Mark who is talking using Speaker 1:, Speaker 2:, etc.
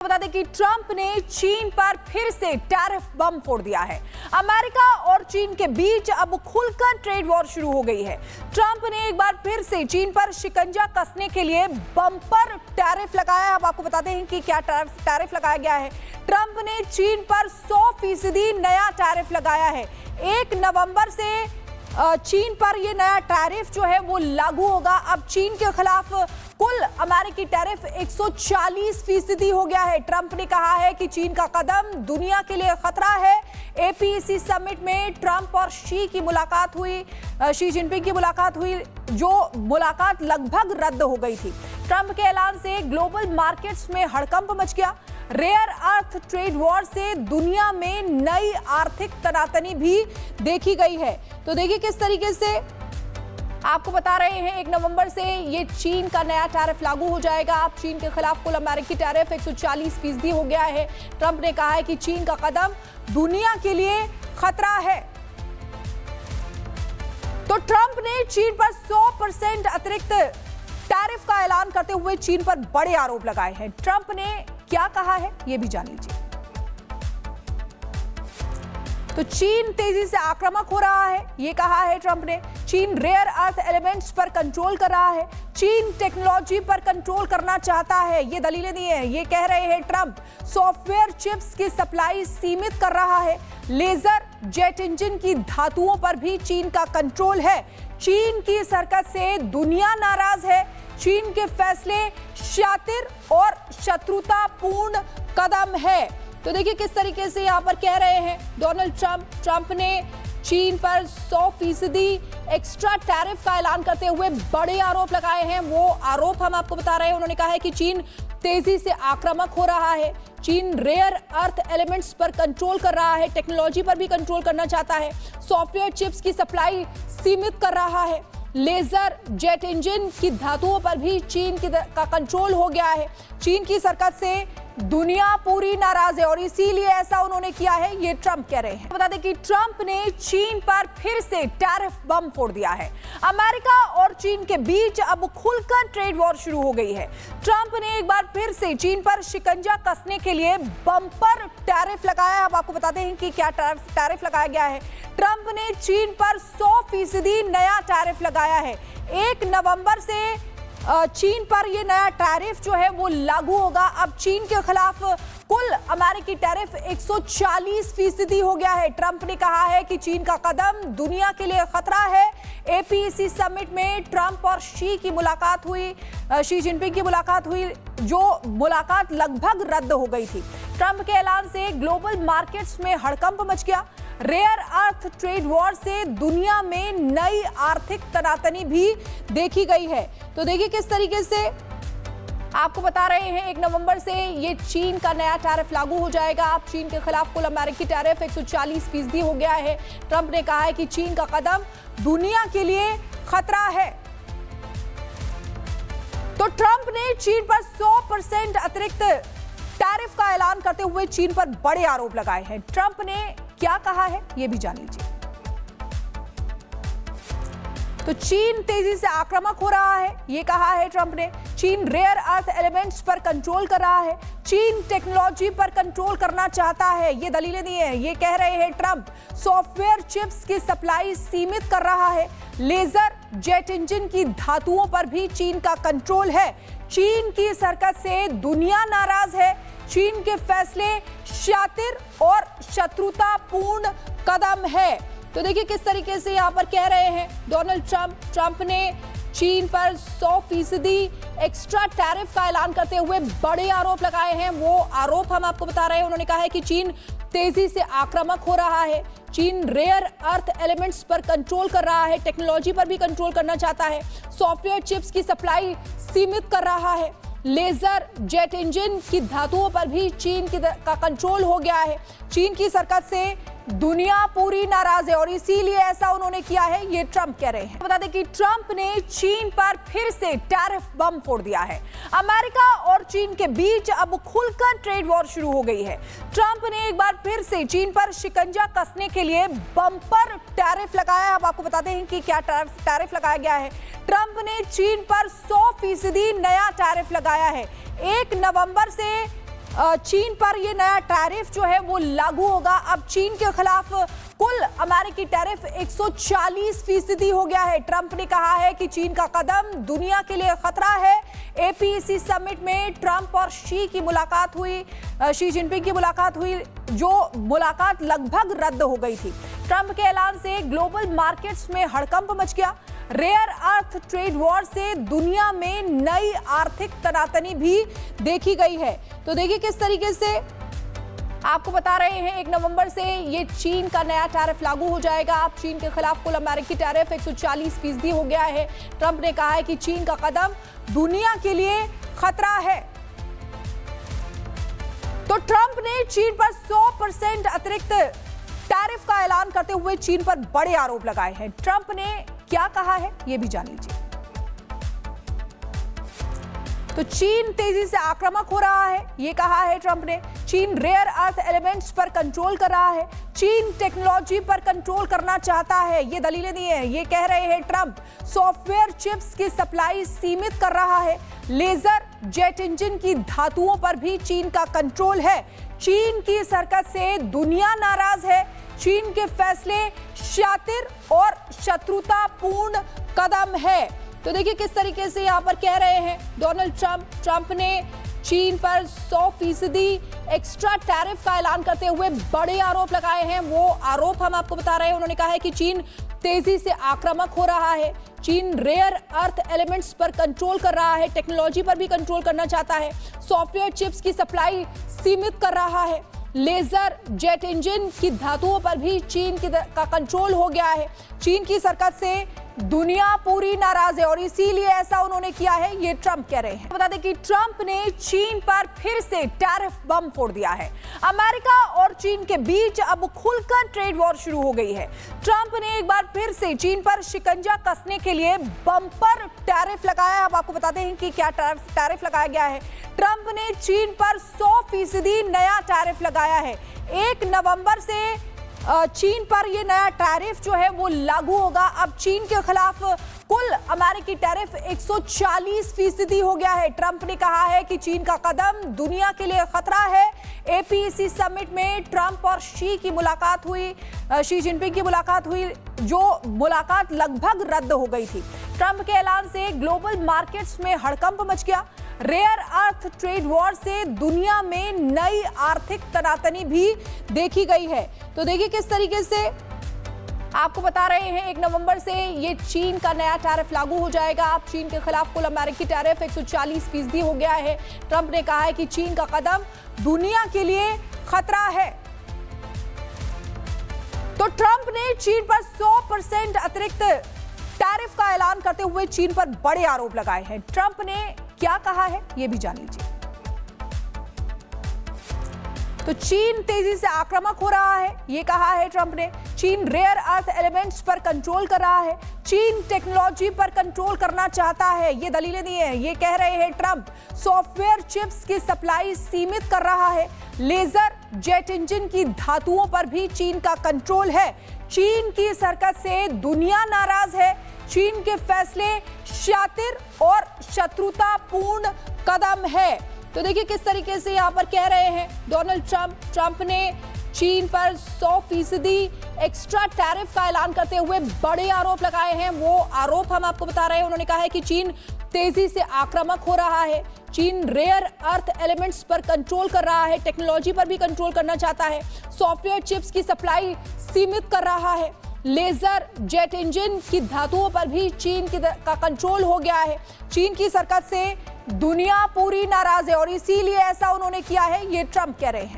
Speaker 1: बता दें कि ट्रंप ने चीन पर फिर से टैरिफ बम फोड़ दिया है। अमेरिका और चीन के बीच अब खुलकर ट्रेड वॉर शुरू हो गई है। ट्रंप ने एक बार फिर से चीन पर शिकंजा कसने के लिए बम्पर टैरिफ लगाया है। अब आपको बताते हैं कि क्या टैरिफ लगाया गया है। ट्रंप ने चीन पर 100% नया टैरिफ लगाया है। 1 नवंबर से चीन पर यह नया टैरिफ जो है वो लागू होगा। अब चीन के खिलाफ कुल अमेरिकी टैरिफ 140% हो गया है। ट्रंप ने कहा है कि चीन का कदम दुनिया के लिए खतरा है। एपीसी समिट में ट्रंप और शी जिनपिंग की मुलाकात हुई, जो मुलाकात लगभग रद्द हो गई थी। ट्रंप के ऐलान से ग्लोबल मार्केट्स में हड़कंप मच गया। रेयर अर्थ ट्रेड वॉर से दुनिया में नई आर्थिक तनातनी भी देखी गई है। तो देखिए किस तरीके से आपको बता रहे हैं 1 नवंबर से ये चीन का नया टैरिफ लागू हो जाएगा। अब चीन के खिलाफ कुल अमेरिकी टैरिफ 140% हो गया है। ट्रंप ने कहा है कि चीन का कदम दुनिया के लिए खतरा है। तो ट्रंप ने चीन पर 100% अतिरिक्त टैरिफ का ऐलान करते हुए चीन पर बड़े आरोप लगाए हैं। ट्रंप ने क्या कहा है ये भी जान लीजिए। तो चीन तेजी से आक्रामक हो रहा है, ये कहा है ट्रंप ने। चीन रेयर अर्थ एलिमेंट्स पर कंट्रोल कर रहा है। चीन टेक्नोलॉजी पर कंट्रोल करना चाहता है, ये दलीलें दी हैं। ये कह रहे हैं ट्रंप सॉफ्टवेयर चिप्स की सप्लाई सीमित कर रहा है। लेजर जेट इंजन की धातुओं पर भी चीन का कंट्रोल है। चीन की हरकत से दुनिया नाराज है। चीन के फैसले शातिर और शत्रुतापूर्ण कदम है। तो देखिए किस तरीके से यहां पर कह रहे हैं डोनाल्ड ट्रंप ने चीन पर 100% एक्स्ट्रा टैरिफ का ऐलान करते हुए बड़े आरोप लगाए हैं। वो आरोप हम आपको बता रहे हैं। उन्होंने कहा है कि चीन तेजी से आक्रामक हो रहा है। चीन रेयर अर्थ एलिमेंट्स पर कंट्रोल कर रहा है। टेक्नोलॉजी पर भी कंट्रोल करना चाहता है। सॉफ्टवेयर चिप्स की सप्लाई सीमित कर रहा है। लेजर जेट इंजन की धातुओं पर भी चीन का कंट्रोल हो गया है। चीन की हरकत से दुनिया पूरी नाराज है और इसीलिए ऐसा उन्होंने किया है, ये ट्रंप कह रहे हैं। बता दें कि ट्रंप ने चीन पर फिर से टैरिफ बम फोड़ दिया है। अमेरिका और चीन के बीच अब खुलकर ट्रेड वॉर शुरू हो गई है। ट्रंप ने एक बार फिर से चीन पर शिकंजा कसने के लिए बम्पर टैरिफ लगाया है। अब आपको बताते हैं कि क्या टैरिफ लगाया गया है। ट्रंप ने चीन पर 100% नया टैरिफ लगाया है। 1 नवंबर से चीन पर यह नया टैरिफ जो है वो लागू होगा। अब चीन के खिलाफ कुल अमेरिकी टैरिफ 140% हो गया है। ट्रंप ने कहा है कि चीन का कदम दुनिया के लिए खतरा है। एपीसी समिट में ट्रंप और शी जिनपिंग की मुलाकात हुई, जो मुलाकात लगभग रद्द हो गई थी। ट्रंप के ऐलान से ग्लोबल मार्केट्स में हड़कंप मच गया। रेयर अर्थ ट्रेड वॉर से दुनिया में नई आर्थिक तनातनी भी देखी गई है। तो देखिए किस तरीके से आपको बता रहे हैं 1 नवंबर से ये चीन का नया टैरिफ लागू हो जाएगा। अब चीन के खिलाफ कुल अमेरिकी टैरिफ 140% हो गया है। ट्रंप ने कहा है कि चीन का कदम दुनिया के लिए खतरा है। तो ट्रंप ने चीन पर 100% अतिरिक्त टैरिफ का ऐलान करते हुए चीन पर बड़े आरोप लगाए हैं। ट्रंप ने क्या कहा है ये भी जान लीजिए। तो चीन तेजी से आक्रामक हो रहा है, ये कहा है ट्रंप ने। चीन रेयर अर्थ एलिमेंट्स पर कंट्रोल कर रहा है। चीन टेक्नोलॉजी पर कंट्रोल करना चाहता है, ये दलीलें दी हैं। ये कह रहे हैं ट्रंप सॉफ्टवेयर चिप्स की सप्लाई सीमित कर रहा है। लेजर जेट इंजन की धातुओं पर भी चीन का कंट्रोल है। चीन की हरकत से दुनिया नाराज है। चीन के फैसले शातिर और शत्रुतापूर्ण कदम है। तो देखिए किस तरीके से यहां पर कह रहे हैं डोनाल्ड ट्रंप ने चीन पर 100% एक्स्ट्रा टैरिफ का ऐलान करते हुए बड़े आरोप लगाए हैं। वो आरोप हम आपको बता रहे हैं। उन्होंने कहा है कि चीन तेजी से आक्रामक हो रहा है। चीन रेयर अर्थ एलिमेंट्स पर कंट्रोल कर रहा है। टेक्नोलॉजी पर भी कंट्रोल करना चाहता है। सॉफ्टवेयर चिप्स की सप्लाई सीमित कर रहा है। लेजर जेट इंजन की धातुओं पर भी चीन का कंट्रोल हो गया है। चीन की हरकत से दुनिया पूरी नाराज है और इसीलिए ऐसा उन्होंने किया है, ये ट्रंप कह रहे हैं। बता दें कि ट्रंप ने चीन पर फिर से टैरिफ बम फोड़ दिया है। अमेरिका और चीन के बीच अब खुलकर ट्रेड वॉर शुरू हो गई है। ट्रंप ने एक बार फिर से चीन पर शिकंजा कसने के लिए बम्पर टैरिफ लगाया है। अब आपको बताते हैं कि क्या टैरिफ लगाया गया है। ट्रंप ने चीन पर 100% नया टैरिफ लगाया है। 1 नवंबर से चीन पर ये नया टैरिफ जो है वो लागू होगा। अब चीन के खिलाफ कुल अमेरिकी टैरिफ 140% हो गया है। ट्रंप ने कहा है कि चीन का कदम दुनिया के लिए खतरा है। एपीसी समिट में ट्रंप और शी जिनपिंग की मुलाकात हुई, जो मुलाकात लगभग रद्द हो गई थी। ट्रंप के ऐलान से ग्लोबल मार्केट्स में हड़कंप मच गया। रेयर अर्थ ट्रेड वॉर से दुनिया में नई आर्थिक तनातनी भी देखी गई है। तो देखिए किस तरीके से आपको बता रहे हैं 1 नवंबर से ये चीन का नया टैरिफ लागू हो जाएगा। अब चीन के खिलाफ कुल अमेरिकी टैरिफ 140% हो गया है। ट्रंप ने कहा है कि चीन का कदम दुनिया के लिए खतरा है। तो ट्रंप ने चीन पर 100% अतिरिक्त टैरिफ का ऐलान करते हुए चीन पर बड़े आरोप लगाए हैं। ट्रंप ने क्या कहा है ये भी जान लीजिए। तो चीन तेजी से आक्रामक हो रहा है, ये कहा है ट्रंप ने। चीन रेयर अर्थ एलिमेंट्स पर कंट्रोल कर रहा है। चीन टेक्नोलॉजी पर कंट्रोल करना चाहता है, ये दलीलें दी हैं। ये कह रहे हैं ट्रंप सॉफ्टवेयर चिप्स की सप्लाई सीमित कर रहा है। लेजर जेट इंजन की धातुओं पर भी चीन का कंट्रोल है। चीन की इस हरकत से दुनिया नाराज है। चीन के फैसले शातिर और शत्रुतापूर्ण कदम है। तो देखिए किस तरीके से यहां पर कह रहे हैं डोनाल्ड ट्रंप ने चीन पर 100% एक्स्ट्रा टैरिफ का ऐलान करते हुए बड़े आरोप लगाए हैं। वो आरोप हम आपको बता रहे हैं। उन्होंने कहा है कि चीन तेजी से आक्रामक हो रहा है। चीन रेयर अर्थ एलिमेंट्स पर कंट्रोल कर रहा है, टेक्नोलॉजी पर भी कंट्रोल करना चाहता है। सॉफ्टवेयर चिप्स की सप्लाई सीमित कर रहा है। लेजर जेट इंजन की धातुओं पर भी चीन का कंट्रोल हो गया है। चीन की हरकत से दुनिया पूरी नाराज है और इसीलिए ऐसा उन्होंने किया है, ये ट्रंप कह रहे हैं। बता दें कि ट्रंप ने चीन पर फिर से टैरिफ बम फोड़ दिया है। अमेरिका और चीन के बीच अब खुलकर ट्रेड वॉर शुरू हो गई है। ट्रंप ने एक बार फिर से चीन पर शिकंजा कसने के लिए बम्पर टैरिफ लगाया है। अब आपको बताते हैं कि क्या टैरिफ लगाया गया है। ट्रंप ने चीन पर 100% नया टैरिफ लगाया है। 1 नवंबर से चीन पर ये नया टैरिफ जो है वो लागू होगा। अब चीन के खिलाफ कुल अमेरिकी टैरिफ 140% हो गया है। ट्रंप ने कहा है कि चीन का कदम दुनिया के लिए खतरा है। एपीसी समिट में ट्रंप और शी जिनपिंग की मुलाकात हुई, जो मुलाकात लगभग रद्द हो गई थी। ट्रंप के ऐलान से ग्लोबल मार्केट्स में हड़कंप मच गया। रेयर अर्थ ट्रेड वॉर से दुनिया में नई आर्थिक तनातनी भी देखी गई है। तो देखिए किस तरीके से आपको बता रहे हैं 1 नवंबर से ये चीन का नया टैरिफ लागू हो जाएगा। अब चीन के खिलाफ कुल अमेरिकी टैरिफ 140% हो गया है। ट्रंप ने कहा है कि चीन का कदम दुनिया के लिए खतरा है। तो ट्रंप ने चीन पर 100% अतिरिक्त टैरिफ का ऐलान करते हुए चीन पर बड़े आरोप लगाए हैं। ट्रंप ने क्या कहा है ये भी जान लीजिए। तो चीन तेजी से आक्रामक हो रहा है, ये कहा है ट्रंप ने। चीन रेयर अर्थ एलिमेंट्स पर कंट्रोल कर रहा है। चीन टेक्नोलॉजी पर कंट्रोल करना चाहता है, ये दलीलें दी हैं। ये कह रहे हैं ट्रंप सॉफ्टवेयर चिप्स की सप्लाई सीमित कर रहा है। लेजर जेट इंजन की धातुओं पर भी चीन का कंट्रोल है। चीन की इस हरकत से दुनिया नाराज है। चीन के फैसले शातिर और शत्रुतापूर्ण कदम है। तो देखिए किस तरीके से यहां पर कह रहे हैं डोनाल्ड ट्रंप ने चीन पर 100% एक्स्ट्रा टैरिफ का ऐलान करते हुए बड़े आरोप लगाए हैं। वो आरोप हम आपको बता रहे हैं। उन्होंने कहा है कि चीन तेजी से आक्रामक हो रहा है। चीन रेयर अर्थ एलिमेंट्स पर कंट्रोल कर रहा है, टेक्नोलॉजी पर भी कंट्रोल करना चाहता है। सॉफ्टवेयर चिप्स की सप्लाई सीमित कर रहा है। लेजर जेट इंजन की धातुओं पर भी चीन का कंट्रोल हो गया है। चीन की हरकत से दुनिया पूरी नाराज है और इसीलिए ऐसा उन्होंने किया है, ये ट्रंप कह रहे हैं।